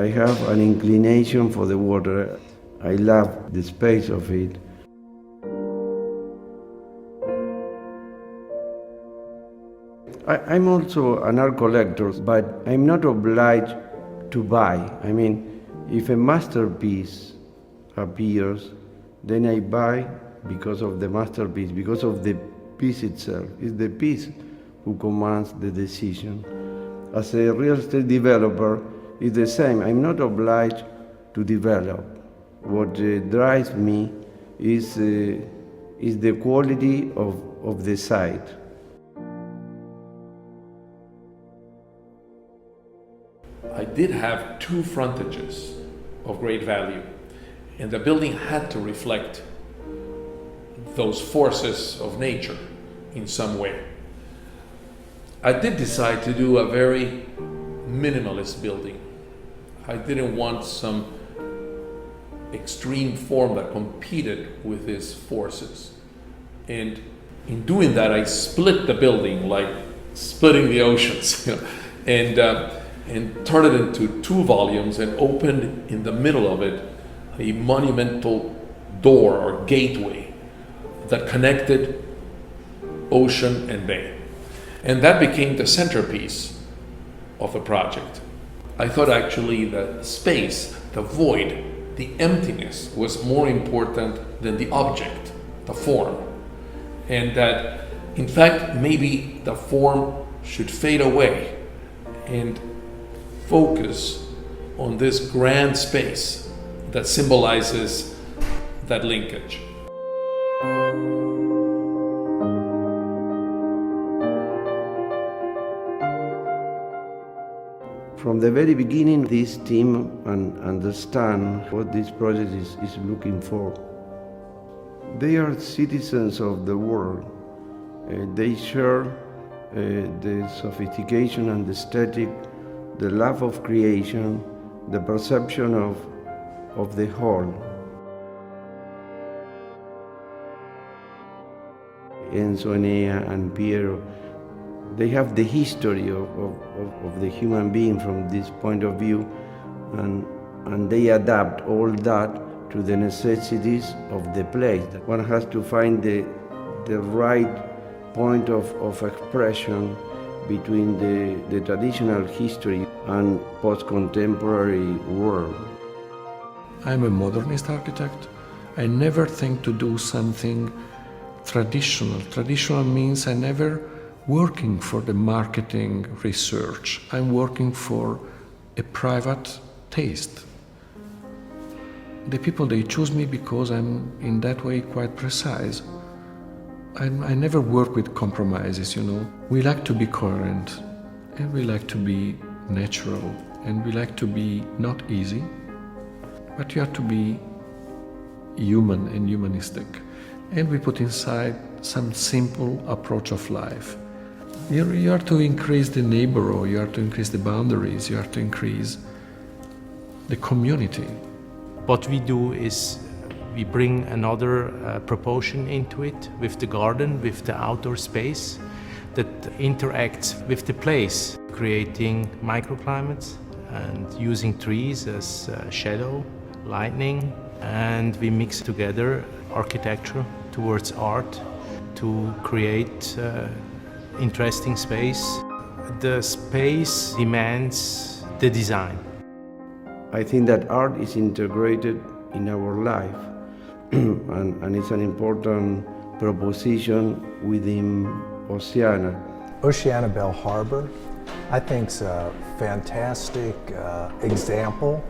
I have an inclination for the water. I love the space of it. I'm also an art collector, but I'm not obliged to buy. I mean, if a masterpiece appears, then I buy because of the masterpiece, because of the piece itself. It's the piece who commands the decision. As a real estate developer, it's the same. I'm not obliged to develop. What drives me is the quality of the site. I did have two frontages of great value, and the building had to reflect those forces of nature in some way. I did decide to do a very minimalist building. I didn't want some extreme form that competed with these forces. And in doing that, I split the building like splitting the oceans, and turned it into two volumes and opened in the middle of it a monumental door or gateway that connected ocean and bay. And that became the centerpiece of the project. I thought actually the space, the void, the emptiness was more important than the object, the form. And that, in fact, maybe the form should fade away and focus on this grand space that symbolizes that linkage. From the very beginning, this team understand what this project is looking for. They are citizens of the world. They share the sophistication and the aesthetic, the love of creation, the perception of the whole. Enzo, Enea, and Piero, they have the history of the human being from this point of view, and they adapt all that to the necessities of the place. One has to find the right point of expression between the traditional history and post-contemporary world. I'm a modernist architect. I never think to do something traditional. Traditional means I never working for the marketing research. I'm working for a private taste. The people, they choose me because I'm in that way quite precise. I never work with compromises, We like to be coherent, and we like to be natural, and we like to be not easy, but you have to be human and humanistic. And we put inside some simple approach of life. You have to increase the neighborhood, you have to increase the boundaries, you have to increase the community. What we do is we bring another proportion into it with the garden, with the outdoor space that interacts with the place, creating microclimates and using trees as shadow, lighting, and we mix together architecture towards art to create interesting space. The space demands the design. I think that art is integrated in our life, and it's an important proposition within Oceana. Oceana Bal Harbor, I think, is a fantastic example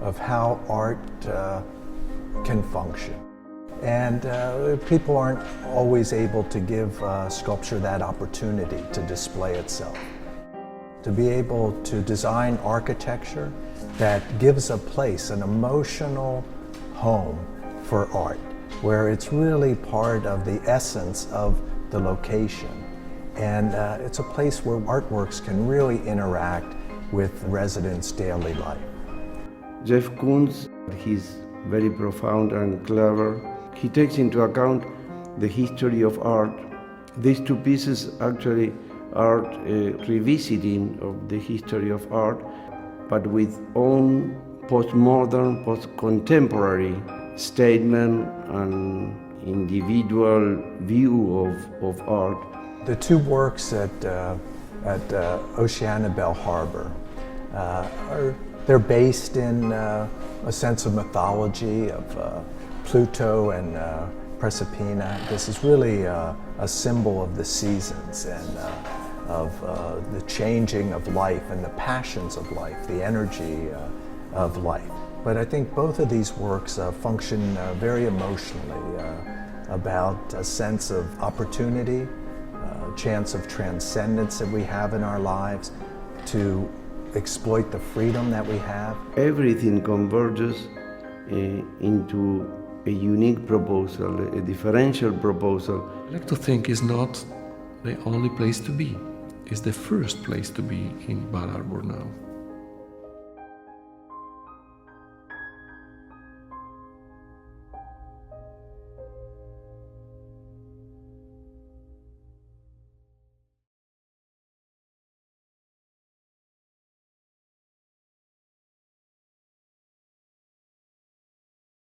of how art can function. And people aren't always able to give sculpture that opportunity to display itself. To be able to design architecture that gives a place, an emotional home for art, where it's really part of the essence of the location. And it's a place where artworks can really interact with residents' daily life. Jeff Koons, he's very profound and clever. He takes into account the history of art. These two pieces actually are revisiting of the history of art. but with own postmodern, post-contemporary statement and individual view of art. The two works at Oceana Bal Harbor they're based in a sense of mythology of Pluto and Proserpina. This is really a symbol of the seasons and of the changing of life and the passions of life, the energy of life. But I think both of these works function very emotionally about a sense of opportunity, chance of transcendence that we have in our lives, to exploit the freedom that we have. Everything converges into a unique proposal, a differential proposal. I like to think it's not the only place to be. It's the first place to be in Bal Harbor now.